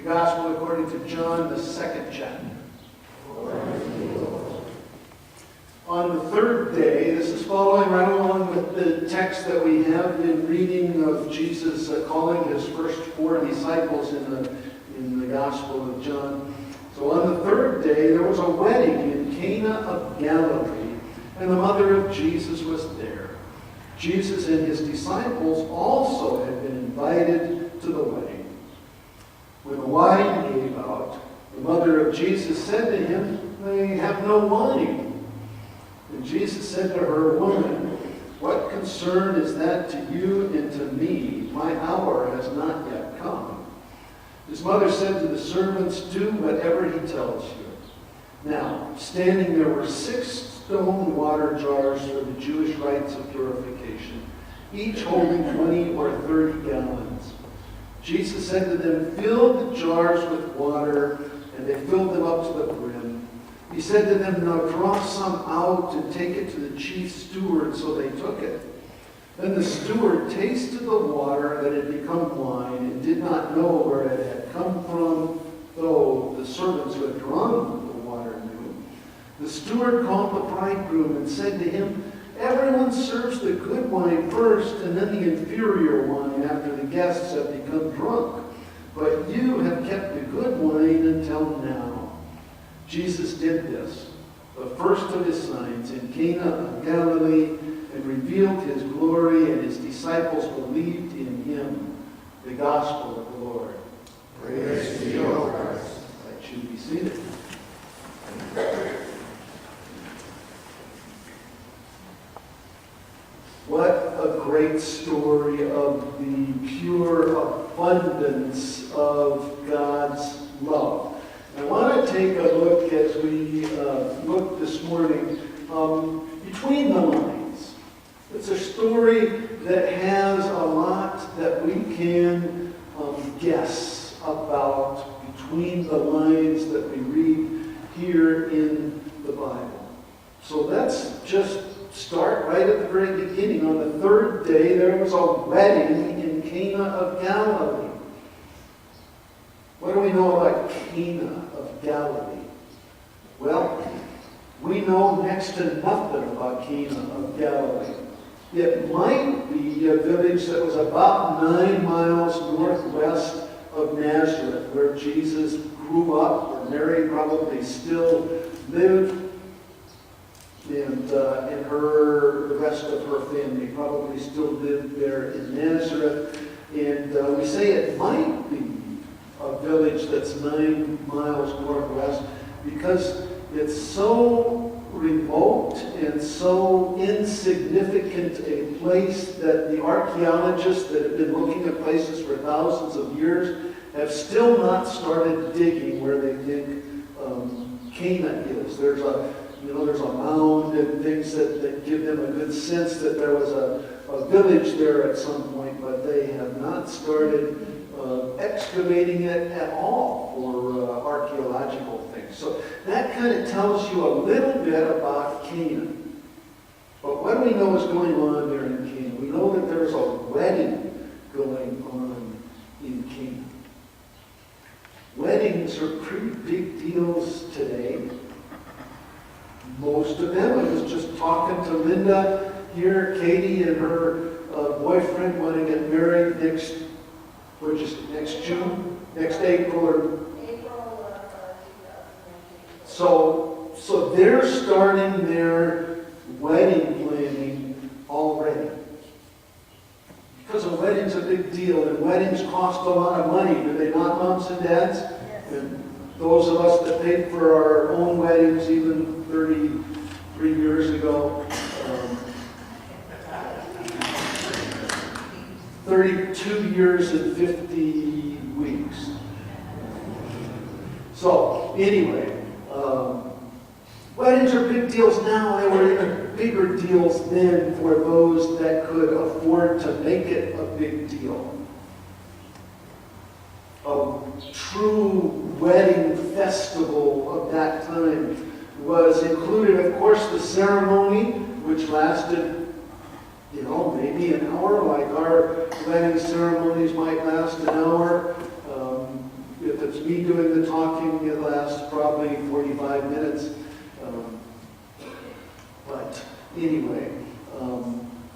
The Gospel according to John, the 2nd chapter. On the third day, this is following right along with the text that we have been reading of Jesus calling his first 4 disciples in the Gospel of John. So on the third day, there was a wedding in Cana of Galilee, and the mother of Jesus was there. Jesus and his disciples also had been invited to the wedding. When the wine gave out, the mother of Jesus said to him, "They have no wine." And Jesus said to her, "Woman, what concern is that to you and to me? My hour has not yet come." His mother said to the servants, "Do whatever he tells you." Now, standing there were 6 stone water jars for the Jewish rites of purification, each holding 20 or 30 gallons. Jesus said to them, "Fill the jars with water," and they filled them up to the brim. He said to them, "Now draw some out and take it to the chief steward." So they took it. Then the steward tasted the water that had become wine and did not know where it had come from, though the servants who had drawn the water knew. The steward called the bridegroom and said to him, "Everyone serves the good wine first, and then the inferior wine after the guests have become drunk. But you have kept the good wine until now." Jesus did this, the first of his signs, in Cana of Galilee, and revealed his glory, and his disciples believed in him. The gospel of the Lord. Praise to you, O Christ. That you be seated. What a great story of the pure abundance of God's love. I want to take a look as we look this morning between the lines. It's a story that has a lot that we can guess about between the lines that we read here in the Bible. So let's just start right at the very beginning. On the third day, there was a wedding in Cana of Galilee. What do we know about Cana of Galilee? Well, we know next to nothing about Cana of Galilee. It might be a village that was about 9 miles northwest of Nazareth, where Jesus grew up, where Mary probably still lived, and the rest of her family probably still lived there in Nazareth. And we say it might be a village that's 9 miles northwest because it's so remote and so insignificant a place that the archaeologists that have been looking at places for thousands of years have still not started digging where they think Cana is. There's a mound and things that give them a good sense that there was a village there at some point, but they have not started excavating it at all for archaeological things. So that kind of tells you a little bit about Canaan. But what do we know is going on there in Canaan? We know that there's a wedding going on in Canaan. Weddings are pretty big deals today. Most of them. I was just talking to Linda here. Katie and her boyfriend want to get married next June, next April, or so they're starting their wedding planning already. Because a wedding's a big deal, and weddings cost a lot of money, do they not, moms and dads? Yes. And those of us that paid for our own weddings even 33 years ago, 32 years and 50 weeks. So, anyway, weddings are big deals now. They were even bigger deals then for those that could afford to make it a big deal. A true wedding festival of that time was included, of course, the ceremony, which lasted maybe an hour, like our wedding ceremonies might last an hour. If it's just me doing the talking. It lasts probably 45 minutes. But anyway,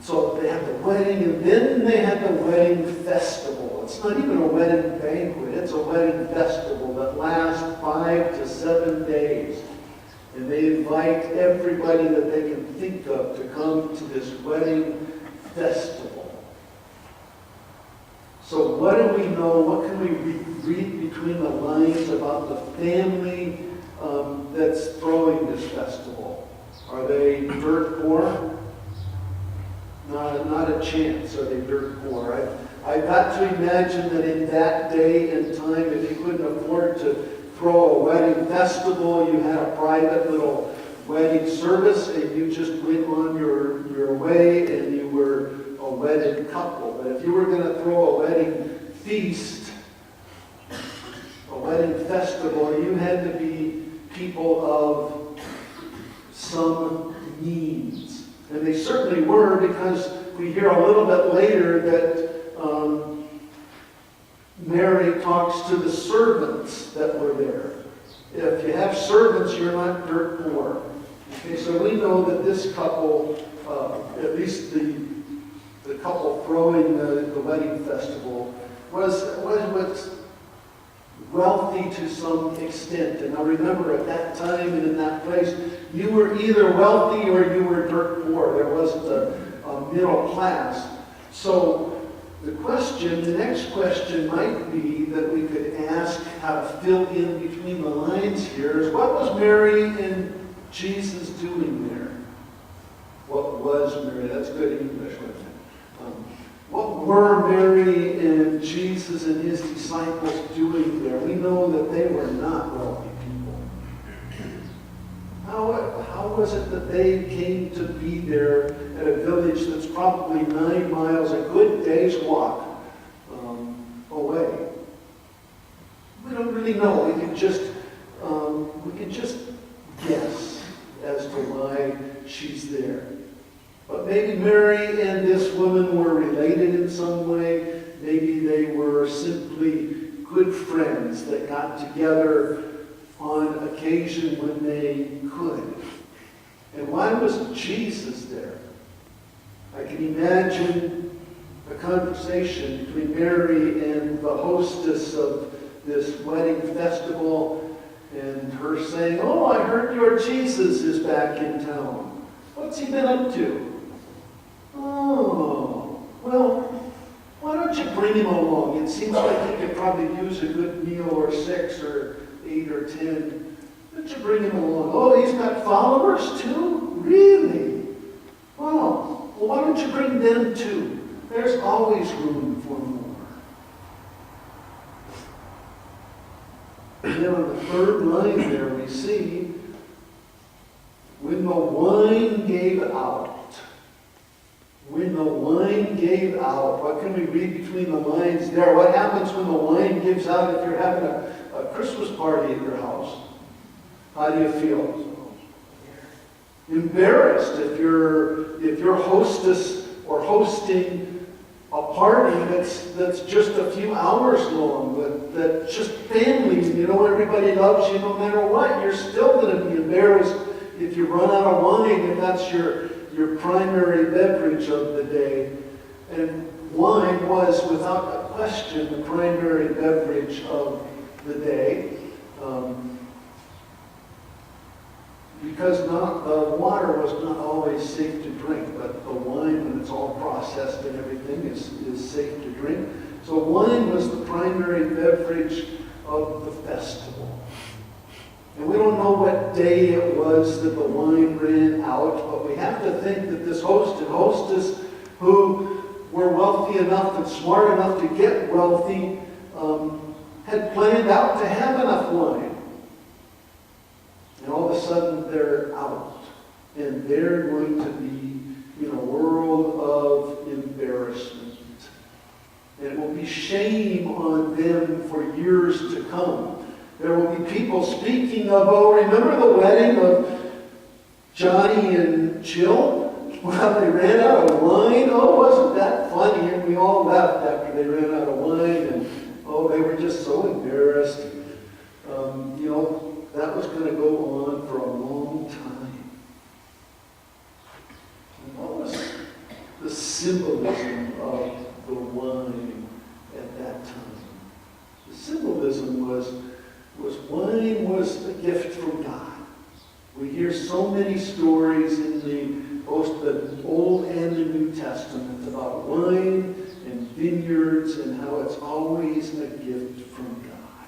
so they had the wedding, and then they had the wedding festival. It's not even a wedding banquet, it's a wedding festival that lasts 5 to 7 days. And they invite everybody that they can think of to come to this wedding festival. So what do we know? What can we read between the lines about the family that's throwing this festival? Are they dirt poor? Not a chance are they dirt poor. I've got to imagine that in that day and time, if you couldn't afford to throw a wedding festival, you had a private little wedding service, and you just went on your way, and you were a wedded couple. But if you were going to throw a wedding feast, a wedding festival, you had to be people of some means. And they certainly were, because we hear a little bit later that Mary talks to the servants that were there. If you have servants, you're not dirt poor. Okay, so we know that this couple, at least the couple throwing the wedding festival, was wealthy to some extent. And I remember at that time and in that place, you were either wealthy or you were dirt poor. There wasn't a middle class. So the next question might be that we could ask how to fill in between the lines here is, what was Mary and Jesus doing there? What was Mary? That's good English, wasn't it? What were Mary and Jesus and his disciples doing there? We know that they were not wealthy people. How was it that they came to be there at a village that's probably 9 miles, a good day's walk away? We don't really know. We can just guess as to why she's there. But maybe Mary and this woman were related in some way. Maybe they were simply good friends that got together on occasion when they could. And why was Jesus there? I can imagine a conversation between Mary and the hostess of this wedding festival, and her saying, "Oh, I heard your Jesus is back in town. What's he been up to?" "Oh, well, why don't you bring him along? It seems like he could probably use a good meal or 6 or 8 or 10. Why don't you bring him along?" "Oh, he's got followers too? Really? Oh, well, why don't you bring them too? There's always room for more." And then on the third line there we see, when the wine gave out. When the wine gave out. What can we read between the lines there? What happens when the wine gives out if you're having a Christmas party at your house? How do you feel? Embarrassed. If you're hostess or hosting a party that's just a few hours long, that's just family, everybody loves you no matter what, you're still going to be embarrassed if you run out of wine, if that's your primary beverage of the day. And wine was, without a question, the primary beverage of the day. Because the water was not always safe to drink, but the wine, when it's all processed and everything, is safe to drink. So wine was the primary beverage of the festival. And we don't know what day it was that the wine ran out, but we have to think that this host and hostess, who were wealthy enough and smart enough to get wealthy, had planned out to have enough wine. And all of a sudden they're out. And they're going to be in a world of embarrassment. And it will be shame on them for years to come. There will be people speaking of, "Oh, remember the wedding of Johnny and Jill? Well, they ran out of wine. Oh, wasn't that funny?" And we all left after they ran out of wine. And, oh, they were just so embarrassed. symbolism of the wine at that time. The symbolism was wine was a gift from God. We hear so many stories in both the Old and the New Testament about wine and vineyards and how it's always a gift from God.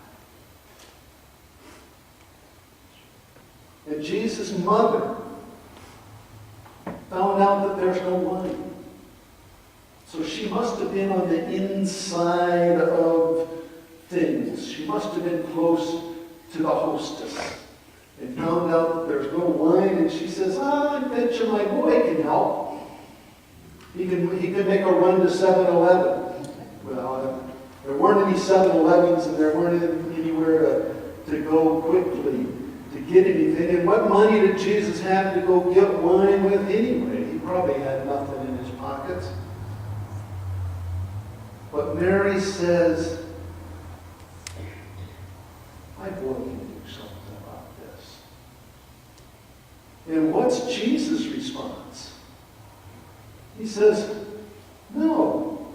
And Jesus' mother found out that there's no wine. So she must have been on the inside of things. She must have been close to the hostess and found out that there's no wine. And she says, I bet you my boy can help. He can make a run to 7-Eleven. Well, there weren't any 7-Elevens and there weren't anywhere to go quickly to get anything. And what money did Jesus have to go get wine with anyway? He probably had nothing in his pockets. But Mary says, my boy can do something about this. And what's Jesus' response? He says, no,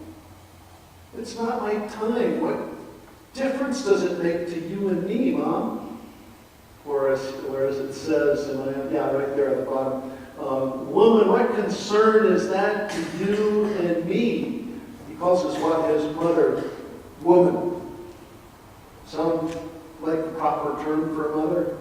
it's not my time. What difference does it make to you and me, Mom? Or as it says, right there at the bottom, woman, what concern is that to you and me? He calls his mother woman. Sound like the proper term for a mother?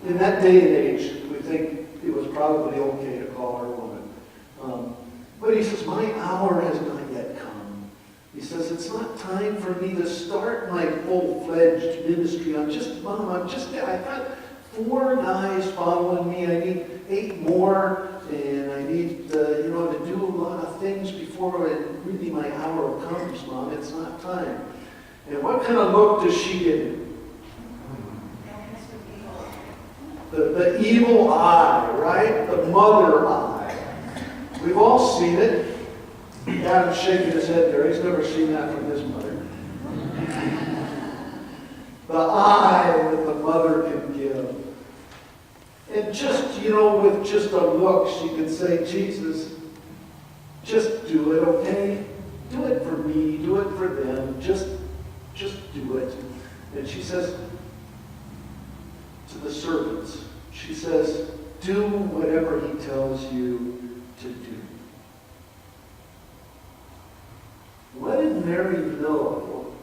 In that day and age, we think it was probably okay to call her a woman. But he says, my hour has not yet come. He says, it's not time for me to start my full-fledged ministry. I got 4 guys following me. I need 8 more, and I need to do a lot of things before really my hour comes, Mom. It's not time. And what kind of look does she get him? The evil eye, right? The mother eye. We've all seen it. Adam's shaking his head there. He's never seen that from his mother. The eye that the mother can give. And just, with just a look, she could say, Jesus, just do it, okay? Do it for me. Do it for them. Just do it. And she says to the servants, she says, do whatever he tells you to do. What did Mary know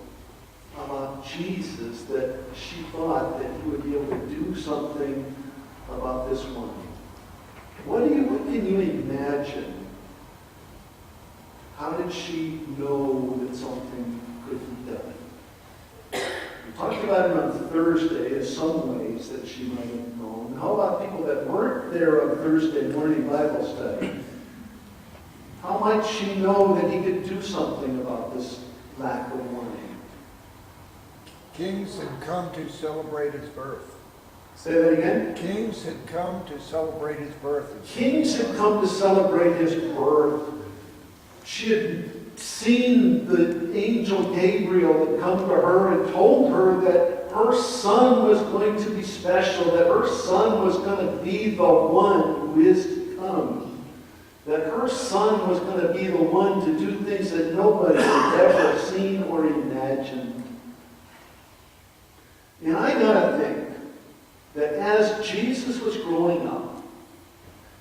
about Jesus that she thought that he would be able to do something about this wine? What can you imagine? How did she know that something could be done? We talked about it on Thursday in some ways that she might have known. How about people that weren't there on Thursday morning Bible study? How might she know that he could do something about this lack of wine? Kings had come to celebrate his birth. Say that again? Kings had come to celebrate his birth. Kings had come to celebrate his birth. She had seen the angel Gabriel that come to her and told her that her son was going to be special, that her son was going to be the one who is to come. That her son was going to be the one to do things that nobody had ever seen or imagined. And I gotta think that as Jesus was growing up,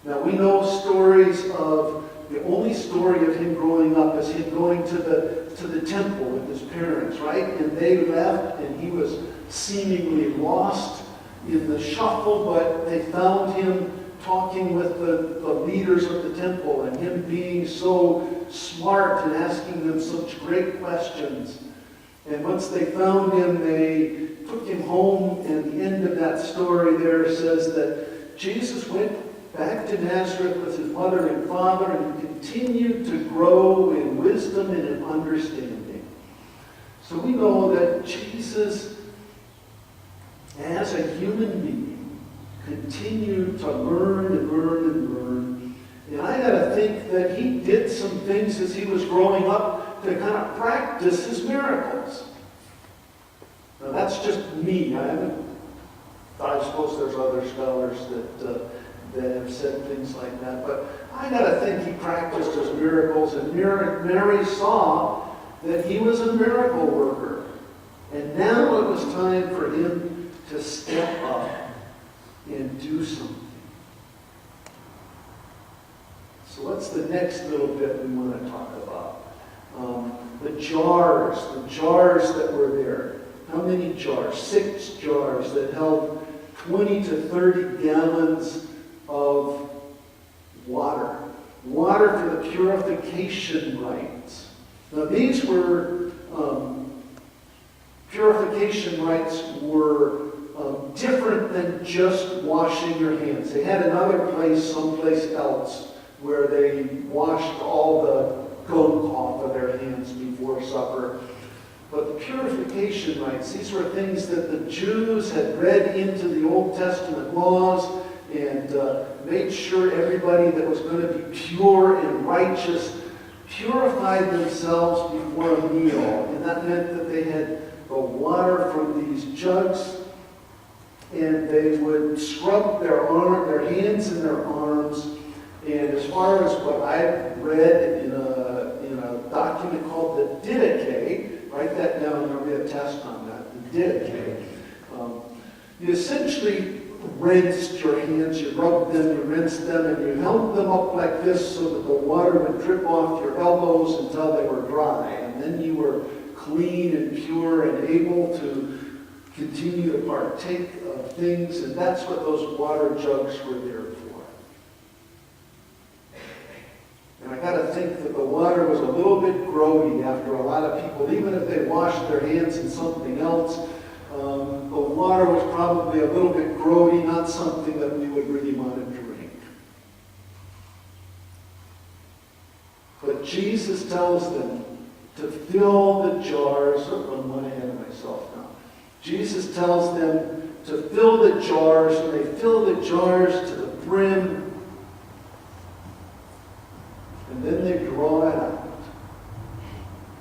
now we know stories of, the only story of him growing up is him going to the temple with his parents, right? And they left and he was seemingly lost in the shuffle, but they found him talking with the leaders of the temple and him being so smart and asking them such great questions. And once they found him, they took him home, and the end of that story there says that Jesus went back to Nazareth with his mother and father and continued to grow in wisdom and in understanding. So we know that Jesus, as a human being, continued to learn and learn and learn. And I got to think that he did some things as he was growing up to kind of practice his miracles. Now that's just me. I suppose there's other scholars that have said things like that. But I got to think he practiced his miracles, and Mary saw that he was a miracle worker. And now it was time for him to step up and do something. So what's the next little bit we want to talk about? The jars that were there. How many jars? 6 jars that held 20 to 30 gallons of water. Water for the purification rites. Now these were, purification rites were different than just washing your hands. They had another place, someplace else, where they washed all the gunk off of their hands before supper. But the purification rites, these were things that the Jews had read into the Old Testament laws and made sure everybody that was going to be pure and righteous purified themselves before a meal. And that meant that they had the water from these jugs, and they would scrub their hands and their arms. And as far as what I've read in a document called the Didache, write that down, there'll be a test on that, the Didache. You essentially rinsed your hands, you rubbed them, you rinsed them, and you held them up like this so that the water would drip off your elbows until they were dry. And then you were clean and pure and able to continue to partake of things, and that's what those water jugs were there for. And I got to think that the water was a little bit grody after a lot of people, even if they washed their hands in something else, the water was probably a little bit grody, not something that we would really want to drink. But Jesus tells them to fill the jars. I'm one ahead of myself now. Jesus tells them to fill the jars, and they fill the jars to the brim. And then they draw it out.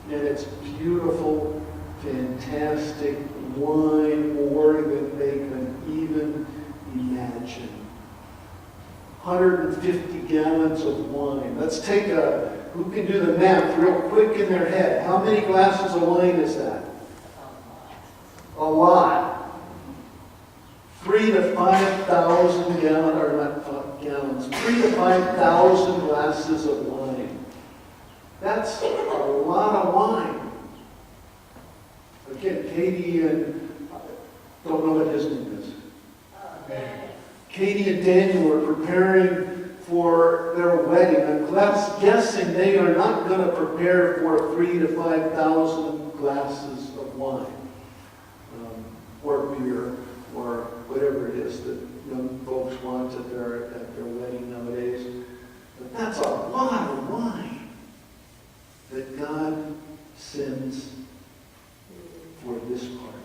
And it's beautiful, fantastic wine, more than they can even imagine. 150 gallons of wine. Let's take who can do the math real quick in their head? How many glasses of wine is that? A lot. 3,000 to 5,000 gallons, or not gallons, 3,000 to 5,000 glasses of wine. That's a lot of wine. Again, Katie and, I don't know what his name is. Katie and Daniel are preparing for their wedding. I'm guessing they are not going to prepare for 3,000 to 5,000 glasses of wine, or beer, or whatever it is that young folks want at their wedding nowadays. But that's a lot of wine that God sends for this party.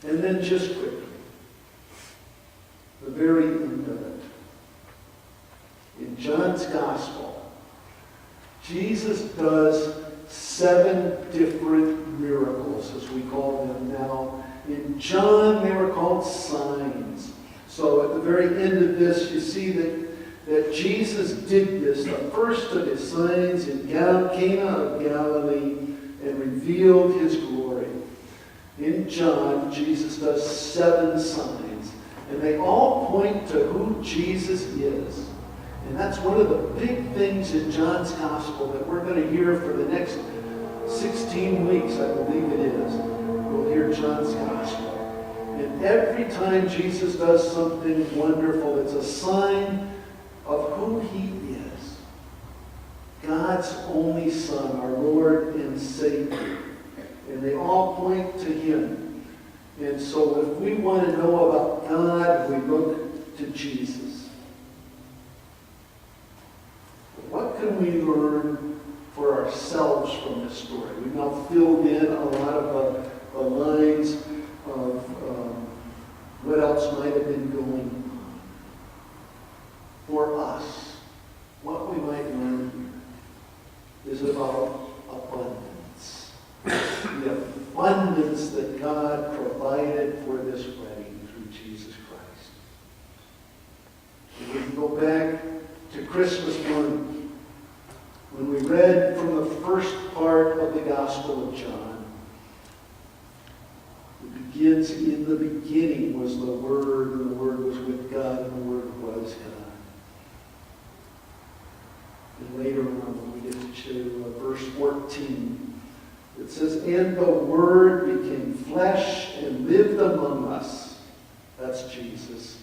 And then just quickly, the very end of it. In John's Gospel, Jesus does 7 different miracles, as we call them now. In John, they were called signs. So at the very end of this, you see that Jesus did this, the first of his signs in Cana of Galilee, and revealed his glory. In John, Jesus does 7 signs, and they all point to who Jesus is. And that's one of the big things in John's Gospel that we're going to hear for the next 16 weeks, I believe it is. We'll hear John's Gospel. And every time Jesus does something wonderful, it's a sign of who he is. God's only Son, our Lord and Savior. And they all point to him. And so if we want to know about God, we look to Jesus. But what can we learn for ourselves from this story? We've now filled in a lot of the lines of what else might have been going on. For us, what we might learn here is about abundance. The abundance that God provided for this wedding through Jesus Christ. go back to Christmas morning when we read from the first part of the Gospel of John. It begins, in the beginning was the Word, and the Word was with God, and the Word was God. And later on, when we get to verse 14, it says, "And the Word became flesh and lived among us." That's Jesus.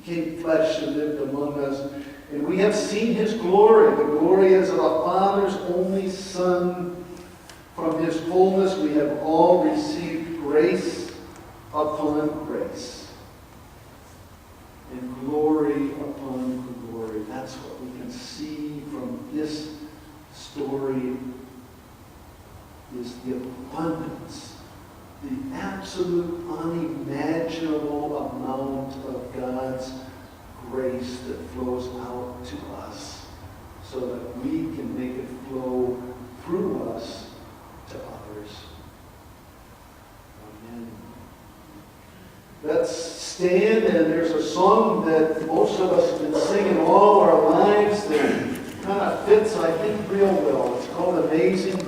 Became flesh and lived among us. And we have seen His glory. The glory is of a Father's only Son. From His fullness we have all received grace upon grace. And glory upon glory. That's what we can see from this story, is the abundance, the absolute unimaginable amount of God's grace that flows out to us so that we can make it flow through us to others. Amen. Let's stand, and there's a song that most of us have been singing all our lives that kind of fits, I think, real well. It's called Amazing